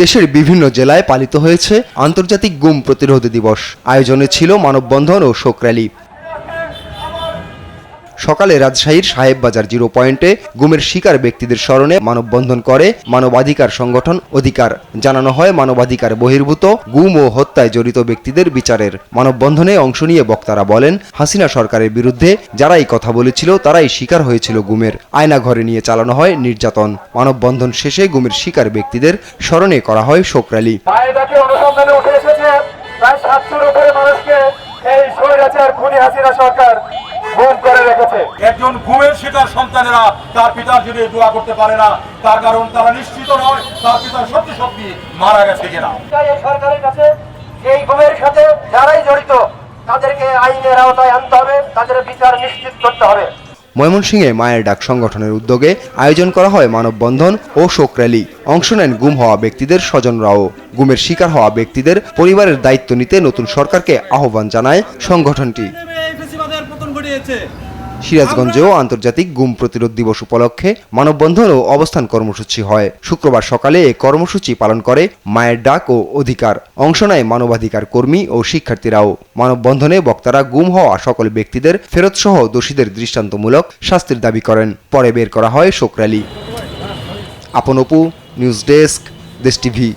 দেশের বিভিন্ন জেলায় পালিত হয়েছে আন্তর্জাতিক গুম প্রতিরোধ দিবস। আয়োজনে ছিল মানববন্ধন ও শোক র্যালি। সকালে রাজশাহীর সাহেববাজার জিরো পয়েন্টে গুমের শিকার ব্যক্তিদের স্মরণে মানববন্ধন করে মানবাধিকার সংগঠন অধিকার। জানানো হয় মানবাধিকার বহির্ভূত গুম ও হত্যায় জড়িত ব্যক্তিদের বিচারের। মানববন্ধনে অংশ নিয়ে বক্তারা বলেন, হাসিনা সরকারের বিরুদ্ধে যারাই কথা বলেছিল তারাই শিকার হয়েছিল গুমের। আয়না ঘরে নিয়ে চালানো হয় নির্যাতন। মানববন্ধন শেষে গুমের শিকার ব্যক্তিদের স্মরণে করা হয় শোক র্যালি। প্রায় ৭০০-র উপরে মানুষকে এই স্বৈরাচার খুনি হাসিনা সরকার গুম করে রেখেছে। একজন গুমের শিকার সন্তানেরা তার পিতার জন্য দোয়া করতে পারে না, তার কারণ তারা নিশ্চিত নয় তার পিতার সত্যি সত্যি মারা গেছে কিনা। এই সরকারের কাছে এই গুমের সাথে যারাই জড়িত তাদেরকে আইনের আওতায় আনতে হবে, তাদের বিচার নিশ্চিত করতে হবে। ময়মনসিংহে মায়ের ডাক সংগঠনের উদ্যোগে আয়োজন করা হয় মানববন্ধন ও শোক র্যালি। অংশ নেন গুম হওয়া ব্যক্তিদের স্বজনরাও। গুমের শিকার হওয়া ব্যক্তিদের পরিবারের দায়িত্ব নিতে নতুন সরকারকে আহ্বান জানায় সংগঠনটি। সিরাজগঞ্জেও আন্তর্জাতিক গুম প্রতিরোধ দিবস উপলক্ষে মানববন্ধন ও অবস্থান কর্মসূচি হয়। শুক্রবার সকালে এই কর্মসূচি পালন করে মায়ের ডাক ও অধিকার। অংশ নেয় মানবাধিকার কর্মী ও শিক্ষার্থীরাও। মানববন্ধনে বক্তারা গুম হওয়া সকল ব্যক্তিদের ফেরতসহ দোষীদের দৃষ্টান্তমূলক শাস্তির দাবি করেন। পরে বের করা হয় শোক র্যালি। আপন অপু, নিউজ ডেস্ক, দেশ টিভি।